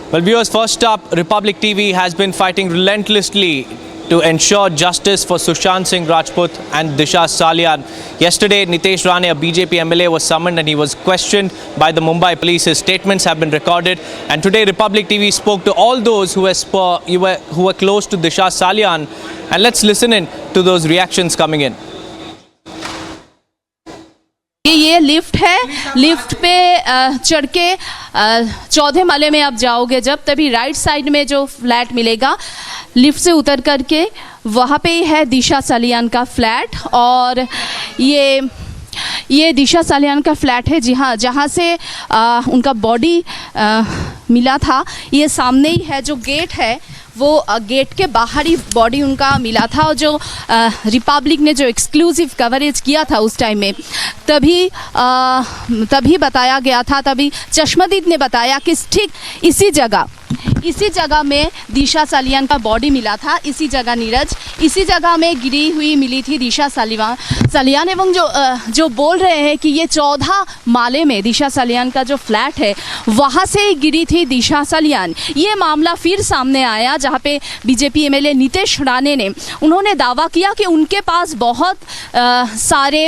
Well, viewers, first up, Republic TV has been fighting relentlessly to ensure justice for Sushant Singh Rajput and Disha Salian. Yesterday, Nitesh Rane, a BJP MLA, was summoned and he was questioned by the Mumbai police. His statements have been recorded. And today, Republic TV spoke to all those who were close to Disha Salian. And let's listen in to those reactions coming in. ये lift है, lift पे चढ़ के 14 माले में आप जाओगे जब, तभी राइट साइड में जो फ्लैट मिलेगा, लिफ्ट से उतर करके वहाँ पे है दिशा सालियान का फ्लैट। और ये दिशा सालियान का फ्लैट है, जी हाँ, जहाँ से उनका बॉडी मिला था। ये सामने ही है, जो गेट है वो गेट के बाहर ही बॉडी उनका मिला था। और जो रिपब्लिक ने जो एक्सक्लूसिव कवरेज किया था उस टाइम में, तभी बताया गया था, तभी चश्मदीद ने बताया कि ठीक इसी जगह में दिशा सालियान का बॉडी मिला था। इसी जगह नीरज, इसी जगह में गिरी हुई मिली थी दिशा सालियान। एवं जो बोल रहे हैं कि ये 14 माले में दिशा सालियान का जो फ्लैट है वहाँ से ही गिरी थी दिशा सालियान। ये मामला फिर सामने आया, जहाँ पे बीजेपी एमएलए नितेश राणे ने उन्होंने दावा किया कि उनके पास बहुत सारे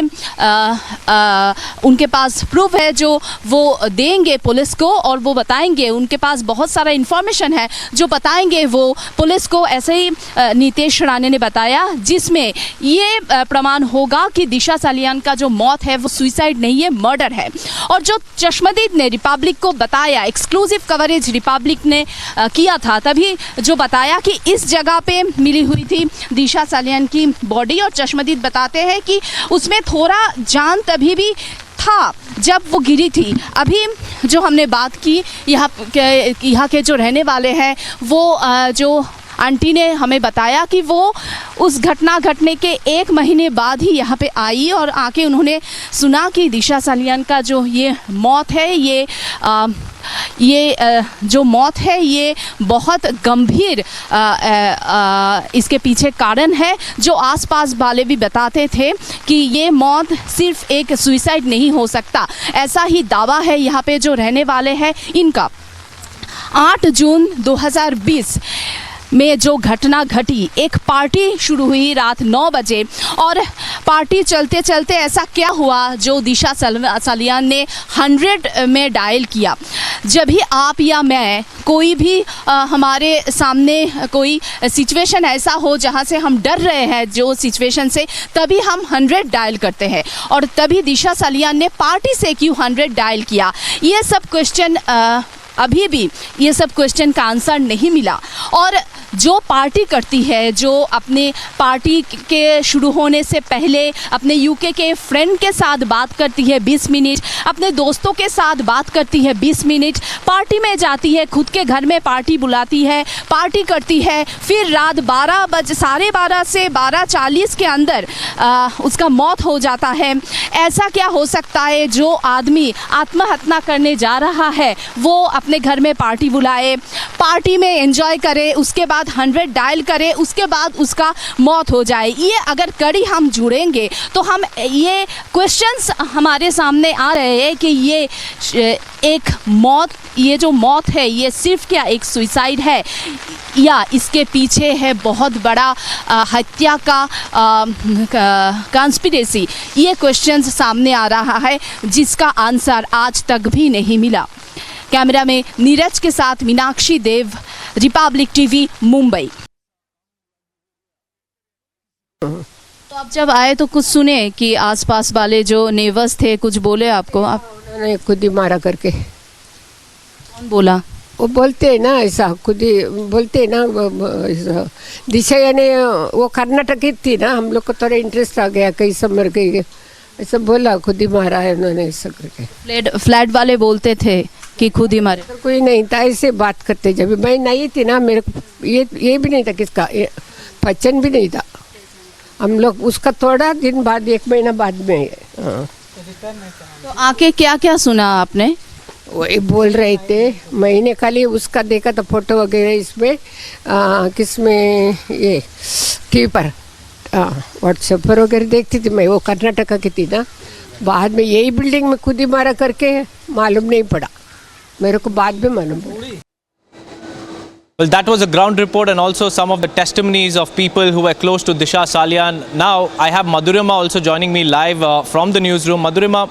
उनके पास प्रूफ है जो वो देंगे पुलिस को, और वो बताएंगे, उनके पास बहुत सारा इन्फॉर्मेशन है जो बताएंगे वो पुलिस को। ऐसे ही नितेश राणे ने बताया, जिसमें ये प्रमाण होगा कि दिशा सालियान का जो मौत है वो सुसाइड नहीं है, मर्डर है। और जो चश्मदीद ने रिपब्लिक को बताया, एक्सक्लूसिव कवरेज रिपब्लिक ने किया था, तभी जो बताया कि इस जगह पे मिली हुई थी दिशा सालियान की बॉडी। और चश्मदीद बताते हैं कि उसमें थोड़ा जान तभी भी था जब वो गिरी थी। अभी जो हमने बात की यहाँ के जो रहने वाले हैं, वो जो आंटी ने हमें बताया कि वो उस घटना घटने के 1 महीने बाद ही यहाँ पे आई, और आके उन्होंने सुना कि दिशा सालियान का जो ये मौत है, ये जो मौत है ये बहुत गंभीर इसके पीछे कारण है। जो आसपास वाले भी बताते थे कि ये मौत सिर्फ एक सुसाइड नहीं हो सकता, ऐसा ही दावा है यहाँ पे जो रहने वाले हैं इनका। 8 जून 2020 में जो घटना घटी, एक पार्टी शुरू हुई रात 9 बजे, और पार्टी चलते चलते ऐसा क्या हुआ जो दिशा सालियान ने 100 में डायल किया। जब भी आप या मैं, कोई भी हमारे सामने कोई सिचुएशन ऐसा हो जहाँ से हम डर रहे हैं जो सिचुएशन से, तभी हम 100 डायल करते हैं। और तभी दिशा सालियान ने पार्टी से क्यों 100 डायल किया, ये सब क्वेश्चन अभी भी ये सब क्वेश्चन का आंसर नहीं मिला। और जो पार्टी करती है, जो अपने पार्टी के शुरू होने से पहले अपने यूके के फ्रेंड के साथ बात करती है 20 मिनट, अपने दोस्तों के साथ बात करती है 20 मिनट, पार्टी में जाती है, खुद के घर में पार्टी बुलाती है, पार्टी करती है, फिर रात 12 से 12:40 के अंदर उसका मौत हो जाता है। ऐसा क्या हो सकता है जो आदमी आत्महत्या करने जा रहा है वो अपने घर में पार्टी बुलाए, पार्टी में एंजॉय करे, उसके बाद 100 डायल करे, उसके बाद उसका मौत हो जाए। ये अगर कड़ी हम जुड़ेंगे तो हम ये क्वेश्चंस हमारे सामने आ रहे हैं कि ये एक मौत, ये जो मौत है ये सिर्फ क्या एक सुसाइड है, या इसके पीछे है बहुत बड़ा हत्या का कॉन्स्पिरेसी। ये क्वेश्चंस सामने आ रहा है जिसका आंसर आज तक भी नहीं मिला। कैमरा में नीरज के साथ मीनाक्षी देव, रिपब्लिक टीवी, मुंबई। तो आप जब आए तो कुछ सुने कि आसपास वाले जो नेबर्स थे कुछ बोले आपको? उन्होंने खुद ही मारा करके। कौन बोला? वो बोलते हैं ना, ऐसा खुद ही बोलते हैं ना। दिशा यानी वो कर्नाटक की थी ना, हम लोग को थोड़ा इंटरेस्ट आ गया, कहीं सब मर गई, ऐसा बोला, खुद ही मारा है उन्होंने ऐसा करके। फ्लैट वाले बोलते थे कि खुद ही मारे? कोई नहीं था, ऐसे बात करते। जब मैं नहीं थी ना, मेरे को ये भी नहीं था, किसका पहचान भी नहीं था। हम लोग उसका थोड़ा दिन बाद, 1 महीना बाद में। तो आके क्या क्या सुना आपने? वही बोल रहे थे, मैंने खाली उसका देखा था फोटो वगैरह इसमें, किसमें, ये टीवी पर, व्हाट्सएप पर वगैरह देखती थी मैं। वो कर्नाटका की थी ना, बाद में यही बिल्डिंग में खुद ही मारा करके मालूम नहीं पड़ा मेरे को, बाद में मालूम पड़ा। Well, that was a ground report and also some of the testimonies of people who were close to Disha Salian. Now, I have Madhurima also joining me live from the newsroom. Madhurima,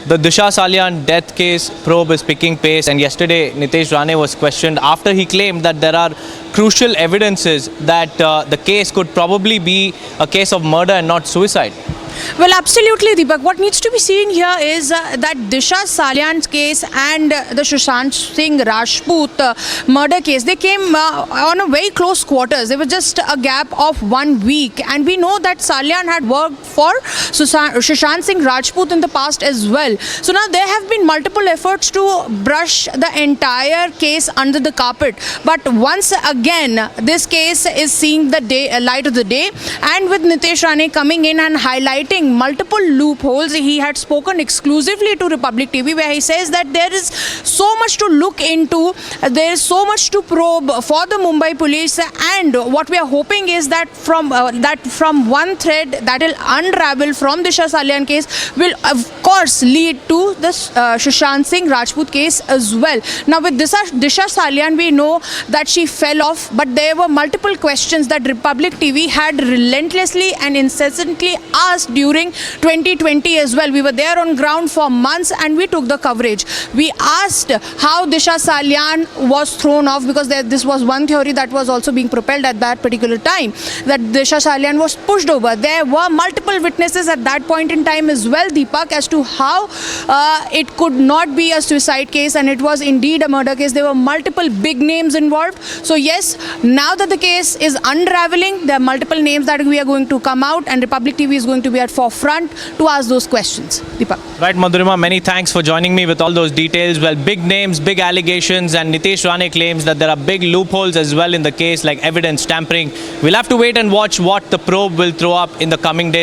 the Disha Salian death case probe is picking pace, and yesterday Nitesh Rane was questioned after he claimed that there are crucial evidences that the case could probably be a case of murder and not suicide. Well, absolutely, Deepak. What needs to be seen here is that Disha Salian's case and the Sushant Singh Rajput murder case, they came on a very close quarters. There was just a gap of 1 week. And we know that Salian had worked for Sushant Singh Rajput in the past as well. So now there have been multiple efforts to brush the entire case under the carpet. But once again, this case is seeing the light of the day. And with Nitesh Rane coming in and highlighting multiple loopholes, he had spoken exclusively to Republic TV, where he says that there is so much to look into, there is so much to probe for the Mumbai police, and what we are hoping is that from one thread that will unravel from the Disha Salian case will of course lead to the Sushant Singh Rajput case as well. Now with Disha Salian, we know that she fell off, but there were multiple questions that Republic TV had relentlessly and incessantly asked during 2020 as well. We were there on ground for months and we took the coverage. We asked how Disha Salian was thrown off, because this was one theory that was also being propelled at that particular time, that Disha Salian was pushed over. There were multiple witnesses at that point in time as well, Deepak, as to how it could not be a suicide case and it was indeed a murder case. There were multiple big names involved. So yes, now that the case is unraveling, there are multiple names that we are going to come out, and Republic TV is going to be at forefront to ask those questions. Deepak. Right, Madhurima, many thanks for joining me with all those details. Well, big names, big allegations, and Nitesh Rane claims that there are big loopholes as well in the case, like evidence tampering. We'll have to wait and watch what the probe will throw up in the coming days.